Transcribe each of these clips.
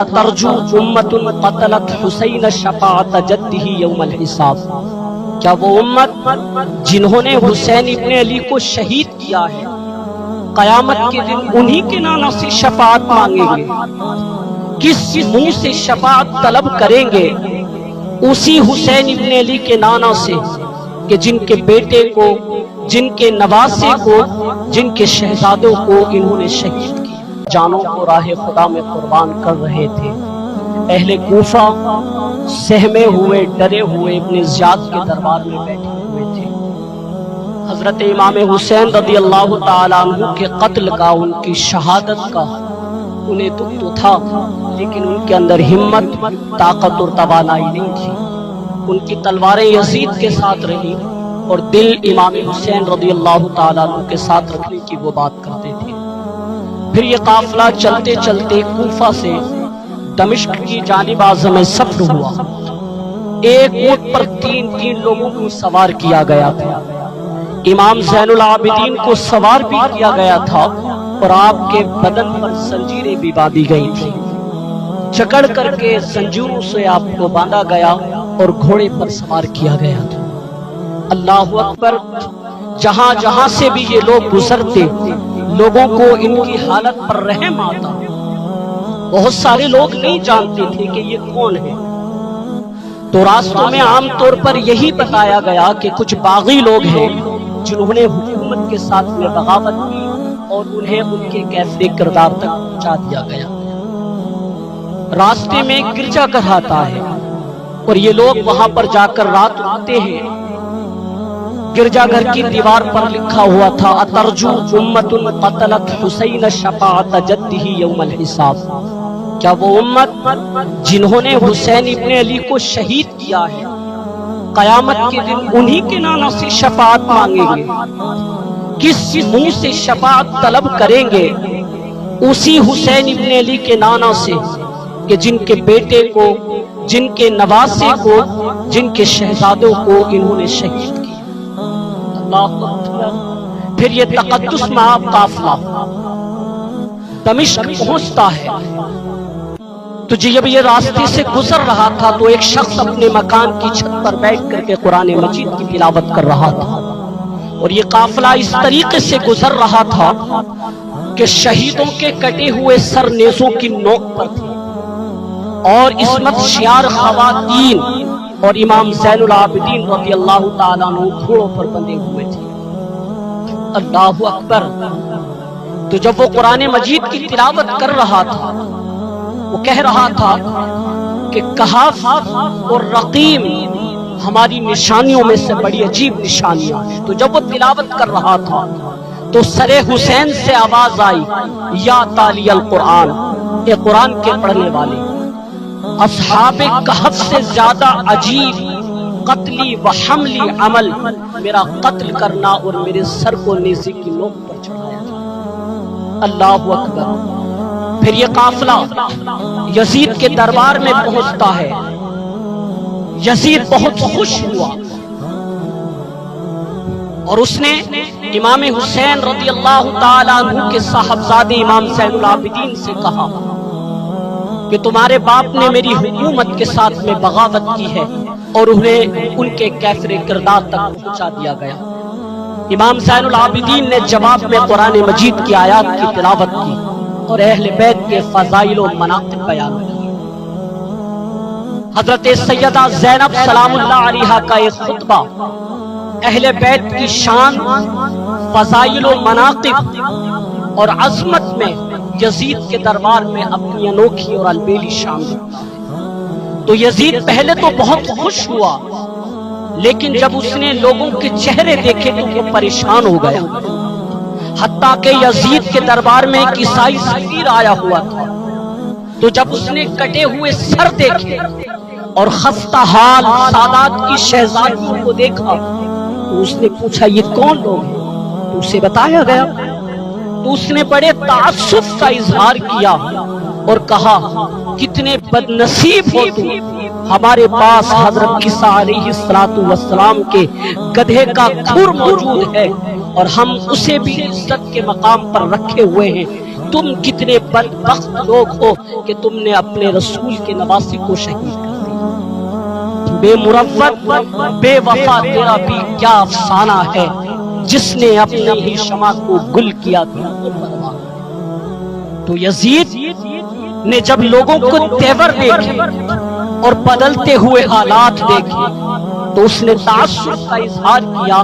ترجو امت قتلت حسین شفاعت جدہ یوم الحساب، کیا وہ امت جنہوں نے حسین ابن علی کو شہید کیا ہے قیامت کے دن انہی کے نانا سے شفاعت مانگیں گے؟ کس منہ سے شفاعت طلب کریں گے؟ اسی حسین ابن علی کے نانا سے کہ جن کے بیٹے کو، جن کے نواسے کو، جن کے شہزادوں کو انہوں نے شہید کیا، جانوں کو راہ خدا میں قربان کر رہے تھے۔ اہل کوفہ سہمے ہوئے، ڈرے ہوئے ابن زیاد کے دربار میں بیٹھے ہوئے تھے۔ حضرت امام حسین رضی اللہ تعالیٰ عنہ کے قتل کا، ان کی شہادت کا انہیں دکھ تو تھا، لیکن ان کے اندر ہمت، طاقت اور توانائی نہیں تھی۔ ان کی تلواریں یزید کے ساتھ رہی اور دل امام حسین رضی اللہ تعالیٰ عنہ کے ساتھ رکھنے کی وہ بات کرتے تھے۔ پھر یہ قافلہ چلتے چلتے کوفہ سے دمشق کی جانب عازم سفر ہوا۔ ایک اونٹ پر تین لوگوں کو سوار کیا گیا تھا۔ امام زین العابدین کو سوار بھی کیا گیا تھا اور آپ کے بدن پر زنجیریں بھی باندھی گئی تھی۔ جکڑ کر کے زنجیروں سے آپ کو باندھا گیا اور گھوڑے پر سوار کیا گیا تھا۔ اللہ اکبر! جہاں جہاں سے بھی یہ لوگ گزرتے، لوگوں کو ان کی حالت پر رحم آتا۔ بہت سارے لوگ نہیں جانتے تھے کہ یہ کون ہے، تو راستوں میں عام طور پر یہی بتایا گیا کہ کچھ باغی لوگ ہیں جنہوں نے حکومت کے ساتھ میں بغاوت کی، اور انہیں ان کے کیفر کردار تک پہنچا دیا گیا۔ راستے میں گرجا گھر آتا ہے اور یہ لوگ وہاں پر جا کر رات رکتے ہیں۔ گرجا گھر کی دیوار پر لکھا ہوا تھا اترجو امت قتلت حسین شفاعت جدہ یوم الحساب، کیا وہ امت جنہوں نے حسین ابن علی کو شہید کیا ہے قیامت کے دن انہی کے نانا سے شفاعت مانگیں گے؟ کس منہ سے شفاعت طلب کریں گے؟ اسی حسین ابن علی کے نانا سے کہ جن کے بیٹے کو، جن کے نواسے کو، جن کے شہزادوں کو انہوں نے شہید کیا۔ پھر یہ تقدس مآب قافلہ دمشق پہنچتا ہے، تو جب یہ راستے سے گزر رہا تھا تو ایک شخص اپنے مکان کی چھت پر بیٹھ کر کے قرآن مجید کی تلاوت کر رہا تھا، اور یہ قافلہ اس طریقے سے گزر رہا تھا کہ شہیدوں کے کٹے ہوئے سر نیزوں کی نوک پر تھے، اور عصمت شیار خواتین اور امام زین العابدین رضی اللہ تعالیٰ عنہ گھوڑوں پر بندھے ہوئے تھے۔ اللہ اکبر! تو جب وہ قرآن مجید کی تلاوت کر رہا تھا، وہ کہہ رہا تھا کہ کہف اور رقیم ہماری نشانیوں میں سے بڑی عجیب نشانیاں ہیں۔ تو جب وہ تلاوت کر رہا تھا تو سر حسین سے آواز آئی، یا تالی القرآن، اے قرآن کے پڑھنے والے، اصحاب کہف سے زیادہ عجیب قتلی و حملی عمل میرا قتل کرنا اور میرے سر کو نیزے کی نوک پر چڑھایا تھا۔ اللہ اکبر! پھر یہ قافلہ یزید کے دربار میں پہنچتا ہے۔ یزید بہت خوش ہوا اور اس نے امام حسین رضی اللہ تعالیٰ عنہ کے صاحبزادے امام زین العابدین سے کہا کہ تمہارے باپ نے میری حکومت کے ساتھ میں بغاوت کی ہے، اور انہیں ان کے کیفر کردار تک پہنچا دیا گیا۔ امام زین العابدین نے جواب میں قرآن مجید کی آیات کی تلاوت کی اور اہل بیت کے فضائل و مناقب بیان کی۔ حضرت سیدہ زینب سلام اللہ علیہا کا ایک خطبہ اہل بیت کی شان، فضائل و مناقب اور عظمت میں یزید کے دربار میں اپنی انوکھی اور البیلی شان دیتا ہے۔ تو یزید پہلے تو بہت خوش ہوا، لیکن جب اس نے لوگوں کے چہرے دیکھے تو وہ پریشان ہو گیا۔ حتیٰ کہ یزید کے دربار میں ایک عیسائی سفیر آیا ہوا تھا، تو جب اس نے کٹے ہوئے سر دیکھے اور خستہ حال سادات کی شہزادیوں کو دیکھا تو اس نے پوچھا یہ کون لوگ ہیں؟ تو اسے بتایا گیا، تو اس نے بڑے تعصب کا اظہار کیا اور کہا کتنے بد نصیب ہو تم، ہمارے پاس حضرت عیسیٰ علیہ السلام کے گدھے کا کھر موجود ہے اور ہم اسے بھی عزت کے مقام پر رکھے ہوئے ہیں، تم کتنے بدبخت لوگ ہو کہ تم نے اپنے رسول کے نواسی کو شہید کر دیا. بے مروت بے وفا تیرا بھی کیا افسانہ ہے، جس نے اپنی ہی شمع کو گل کیا تھا. تو یزید نے جب لوگوں کو تیور دیکھے اور بدلتے ہوئے حالات دیکھے تو اس نے تعصب کا اظہار کیا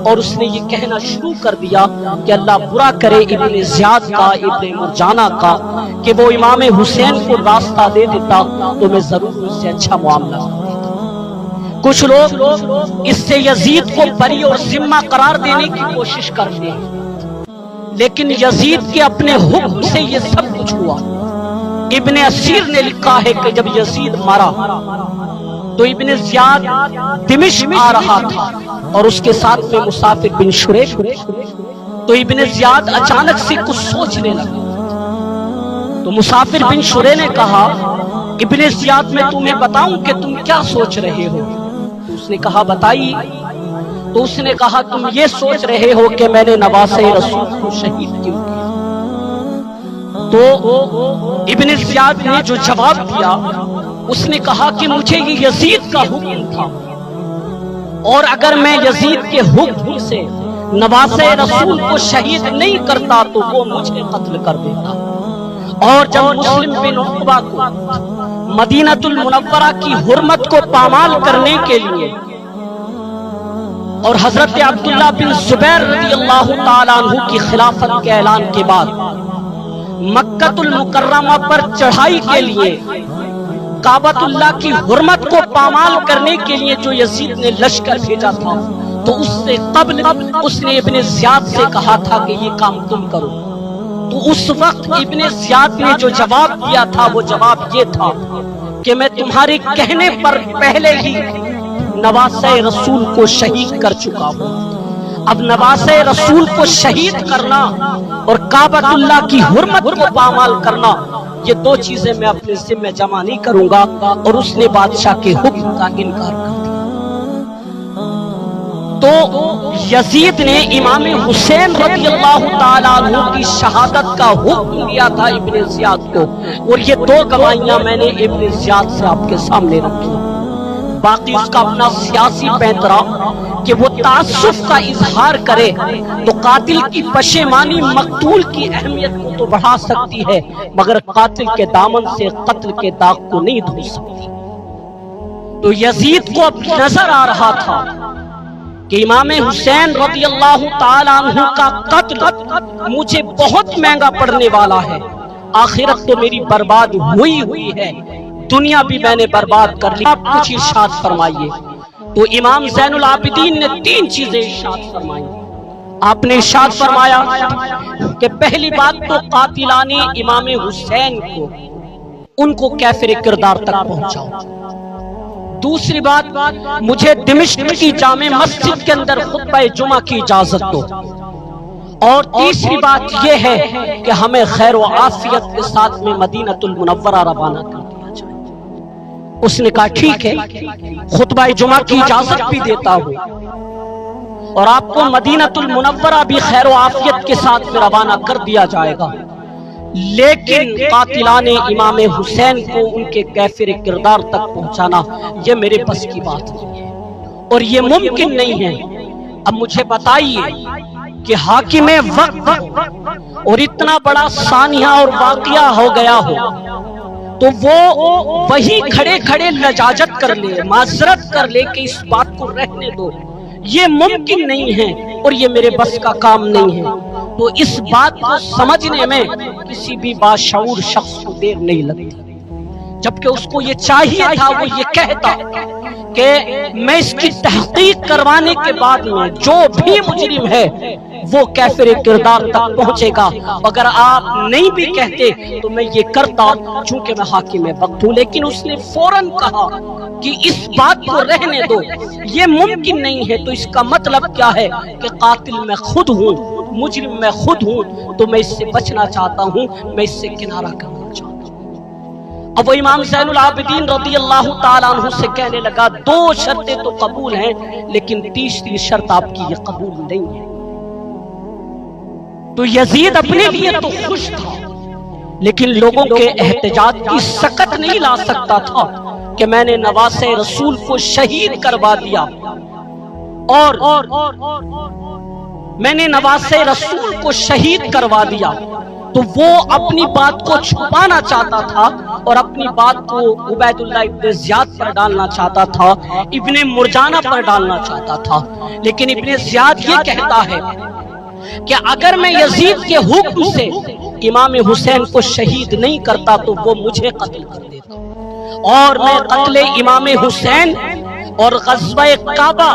اور اس نے یہ کہنا شروع کر دیا کہ اللہ برا کرے ابن زیاد کا، ابن مرجانہ کا، کہ وہ امام حسین کو راستہ دے دیتا تو میں ضرور اس سے اچھا معاملہ کرتا. کچھ لوگ اس سے یزید کو بری اور ذمہ قرار دینے کی کوشش کرتے ہیں، لیکن یزید کے اپنے حکم سے یہ سب کچھ ہوا. ابن اسیر نے لکھا ہے کہ جب یزید مرا تو ابن زیاد دمشق آ رہا تھا اور اس کے ساتھ میں مسافر بن شریح. تو ابن زیاد اچانک سے کچھ سوچنے لگا. تو مسافر بن شریح نے کہا ابن زیاد میں تمہیں بتاؤں کہ تم کیا سوچ رہے ہو؟ تو اس نے کہا بتائیے. تو اس نے کہا تم یہ سوچ رہے ہو کہ میں نے نواسے رسول کو شہید کیوں کیا؟ تو ابن زیاد نے جو جواب دیا اس نے کہا کہ مجھے یہ یزید کا حکم تھا، اور اگر میں یزید کے حکم سے نواسے رسول کو شہید نہیں کرتا تو وہ مجھے قتل کر دیتا. اور جب مسلم بن عقبہ کو مدینہ المنورہ کی حرمت کو پامال کرنے کے لیے اور حضرت عبداللہ بن زبیر رضی اللہ تعالیٰ عنہ کی خلافت کے اعلان کے بعد مکہ المکرمہ پر چڑھائی کے لیے کعبۃ اللہ کی حرمت کو پامال کرنے کے لیے جو یزید نے لشکر بھیجا تھا، تو اس سے قبل اس نے ابن زیاد سے کہا تھا کہ یہ کام تم کرو. تو اس وقت ابن زیاد نے جو جواب دیا تھا وہ جواب یہ تھا کہ میں تمہارے کہنے پر پہلے ہی نواسے رسول کو شہید کر چکا ہوں. اب نواسے رسول کو شہید کرنا اور کعبۃ اللہ کی حرمت کو پامال کرنا، یہ دو چیزیں میں اپنے ذمہ جمع نہیں کروں گا. اور اس نے بادشاہ کے حکم کا انکار کر دیا. تو یزید نے امام حسین رضی اللہ تعالیٰ عنہ کی شہادت کا حکم دیا تھا ابن زیاد کو، اور یہ دو گواہیاں میں نے ابن زیاد سے آپ کے سامنے رکھی. باقی اس کا اپنا سیاسی پیترا کہ وہ تعصب کا اظہار کرے تو قاتل کی پشیمانی مقتول کی اہمیت کو تو بڑھا سکتی ہے، مگر قاتل کے دامن سے قتل کے داغ کو نہیں دھو سکتی. تو یزید کو اب نظر آ رہا تھا کہ امام حسین رضی اللہ تعالیٰ عنہ کا قتل مجھے بہت مہنگا پڑنے والا ہے. آخرت تو میری برباد ہوئی ہے، دنیا بھی میں نے برباد کر لی. آپ کچھ ارشاد فرمائیے. تو امام زین العابدین نے 3 چیزیں ارشاد فرمائی. آپ نے ارشاد فرمایا کہ پہلی بات تو قاتلان امام حسین کو ان کو کیفر کردار تک پہنچاؤ. دوسری بات مجھے دمشق کی جامع مسجد کے اندر خطبہ جمعہ کی اجازت دو. اور تیسری بات یہ ہے کہ ہمیں خیر و عافیت کے ساتھ میں مدینہ المنورہ روانہ کر دیا جائے. اس نے کہا ٹھیک ہے، خطبہ جمعہ کی اجازت بھی دیتا ہوں اور آپ کو مدینہ المنورہ بھی خیر و عافیت کے ساتھ میں روانہ کر دیا جائے گا، لیکن قاتلان امام حسین کو ان کے کیفر کردار تک پہنچانا یہ میرے بس کی بات نہیں ہے اور یہ ممکن نہیں ہے. اب مجھے بتائیے کہ حاکم وقت اور اتنا بڑا سانحہ اور واقعہ ہو گیا ہو تو وہ وہی کھڑے کھڑے لجاجت کر لے، معذرت کر لے کہ اس بات کو رہنے دو، یہ ممکن نہیں ہے اور یہ میرے بس کا کام نہیں ہے. تو اس بات کو سمجھنے میں کسی بھی باشعور شخص کو دیر نہیں لگتی، جبکہ اس کو یہ چاہیے تھا وہ یہ کہتا کہ میں اس کی تحقیق کروانے کے بعد میں جو بھی مجرم ہے وہ کیفر کردار تک پہنچے گا. اگر آپ نہیں بھی کہتے تو میں یہ کرتا چونکہ میں حاکم وقت ہوں. لیکن اس نے فوراً کہا کہ اس بات کو رہنے دو، یہ ممکن نہیں ہے. تو اس کا مطلب کیا ہے کہ قاتل میں خود ہوں، مجرم میں خود ہوں، تو میں اس سے بچنا چاہتا ہوں، میں اس سے کنارہ کرنا چاہتا ہوں. اب وہ امام زین العابدین رضی اللہ تعالیٰ عنہ سے کہنے لگا 2 شرطیں تو قبول ہیں لیکن تیسری شرط آپ کی یہ قبول نہیں ہے. تو یزید اپنے لیے تو خوش تھا، لیکن لوگوں کے احتجاج کی سکت نہیں لا سکتا تھا کہ میں نے نواسے رسول کو شہید کروا دیا، اور میں نے نواسے رسول کو شہید کروا دیا، تو وہ اپنی بات کو چھپانا چاہتا تھا اور اپنی بات کو عبید اللہ ابن زیاد پر ڈالنا چاہتا تھا، ابن مرجانہ پر ڈالنا چاہتا تھا۔ لیکن ابن زیاد یہ کہتا ہے کہ اگر میں یزید کے حکم سے امام حسین کو شہید نہیں کرتا تو وہ مجھے قتل کر دیتا، اور میں قتل امام حسین اور غزوہ کعبہ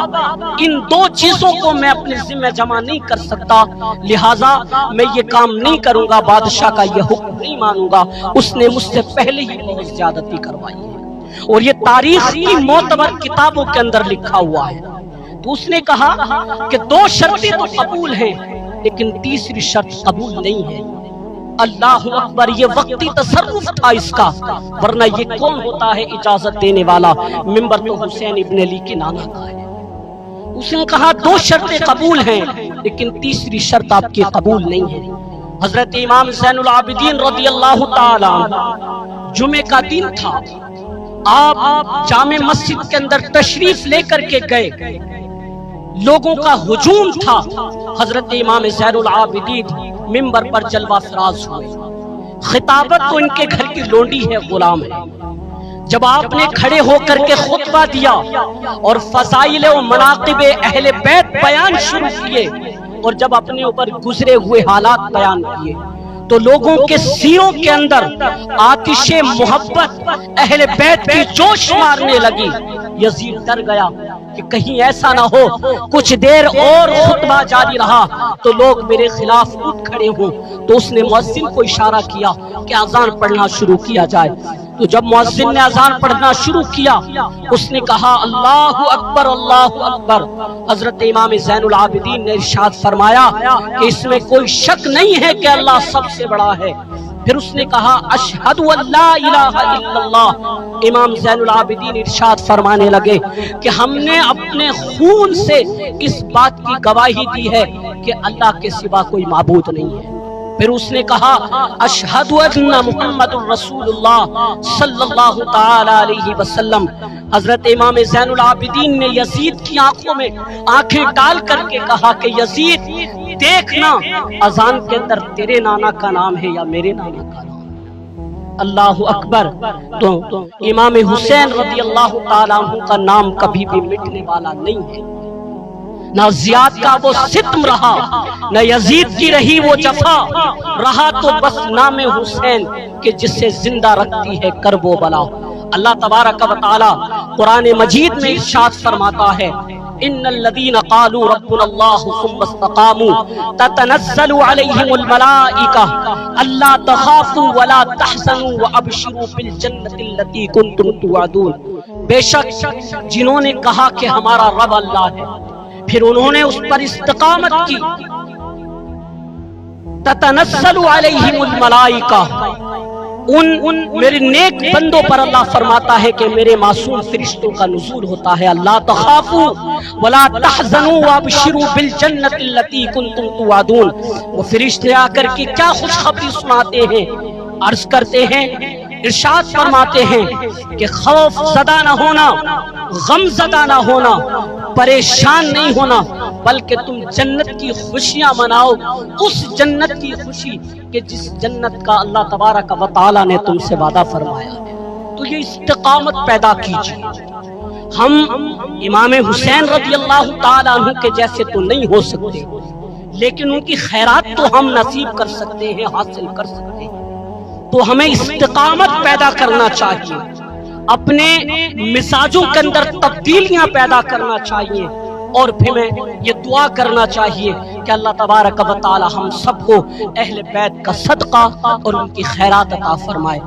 ان دو چیزوں کو میں اپنے ذمہ جمع نہیں کر سکتا، لہٰذا میں یہ کام نہیں کروں گا، بادشاہ کا یہ حکم نہیں مانوں گا، اس نے مجھ سے پہلے ہی بہت زیادتی کروائی ہے، اور یہ تاریخ کی معتبر کتابوں کے اندر لکھا ہوا ہے۔ تو اس نے کہا کہ دو شرطیں تو قبول ہیں لیکن تیسری شرط قبول نہیں ہے۔ اللہ اکبر، یہ وقتی تصرف تھا اس کا، ورنہ یہ کون ہوتا ہے اجازت دینے والا؟ منبر تو حسین ابن علی کے نانا کا ہے۔ اس نے کہا دو شرطیں قبول ہیں لیکن تیسری شرط آپ کی قبول نہیں ہے۔ حضرت امام زین العابدین رضی اللہ تعالی عنہ، جمعے کا دن تھا، آپ جامع مسجد کے اندر تشریف لے کر کے گئے، لوگوں کا ہجوم تھا، حضرت امام زین العابدین منبر پر جلوہ فراز ہوئے، خطابت تو ان کے گھر کی لونڈی ہے، غلام ہے۔ جب آپ نے کھڑے ہو کر کے خطبہ دیا اور فضائل و مناقب اہل بیت بیان شروع کیے، اور جب اپنے اوپر گزرے ہوئے حالات بیان کیے، تو لوگوں کے سینوں کے اندر آتش محبت اہل بیت کی جوش مارنے لگی۔ یزید ڈر گیا کہ کہیں ایسا نہ ہو کچھ دیر اور خطبہ جاری رہا تو لوگ میرے خلاف اٹھ کھڑے ہوں، تو اس نے مؤذن کو اشارہ کیا کہ اذان پڑھنا شروع کیا جائے۔ تو جب مؤذن نے اذان پڑھنا شروع کیا، اس نے کہا اللہ اکبر اللہ اکبر۔ حضرت امام زین العابدین نے ارشاد فرمایا کہ اس میں کوئی شک نہیں ہے کہ اللہ سب سے بڑا ہے۔ پھر اس نے کہا اشہد ان لا الہ الا اللہ۔ امام زین العابدین ارشاد فرمانے لگے کہ ہم نے اپنے خون سے اس بات کی گواہی دی ہے کہ اللہ کے سوا کوئی معبود نہیں ہے۔ پھر اس نے کہا اشہد ان محمد رسول اللہ صلی اللہ تعالی علیہ وسلم۔ حضرت امام زین العابدین نے یزید کی آنکھوں میں آنکھیں ڈال کر کے کہا کہ یزید دیکھنا اذان کے اندر تیرے نانا کا نام ہے یا میرے نانا کا نام؟ اللہ اکبر۔ تو امام حسین رضی اللہ تعالیٰ عنہ کا نام کبھی بھی مٹنے والا نہیں ہے، نہ زیاد کا وہ ستم رہا، نہ یزید کی رہی وہ جفا، رہا تو بس نام حسین کہ جسے زندہ رکھتی ہے کرب و بلا۔ اللہ تبارک و تعالی قرآن مجید میں ارشاد فرماتا ہے ان الذين قالوا ربنا الله ثم استقاموا تتنزل عليهم الملائكة الا تخافوا ولا تحزنوا وابشروا بالجنة التي كنتم توعدون۔ بے شک جنہوں نے کہا کہ ہمارا رب اللہ ہے، پھر انہوں نے اس پر استقامت کی، تتنزل علیہم الملائکہ، ان میرے نیک بندوں پر اللہ فرماتا ہے کہ میرے معصوم فرشتوں کا نزول ہوتا ہے۔ اللہ تخافوا ولا تحزنوا وابشروا بالجنۃ التي كنتم توعدون۔ وہ فرشتے آ کر کے کیا خوشخبری سناتے ہیں، عرض کرتے ہیں، ارشاد فرماتے ہیں کہ خوف زدہ نہ ہونا، غم زدہ نہ ہونا، پریشان نہیں ہونا، بلکہ تم جنت کی خوشیاں مناؤ، اس جنت کی خوشی کہ جس جنت کا اللہ تبارک و تعالی نے تم سے وعدہ فرمایا ہے۔ تو یہ استقامت پیدا کیجیے۔ ہم امام حسین رضی اللہ تعالیٰ عنہ کے جیسے تو نہیں ہو سکتے، لیکن ان کی خیرات تو ہم نصیب کر سکتے ہیں، حاصل کر سکتے ہیں۔ تو ہمیں استقامت پیدا کرنا چاہیے، اپنے مزاجوں کے اندر تبدیلیاں پیدا کرنا چاہیے، اور پھر میں یہ دعا کرنا چاہیے کہ اللہ تبارک و تعالی ہم سب کو اہل بیت کا صدقہ اور ان کی خیرات عطا فرمائے۔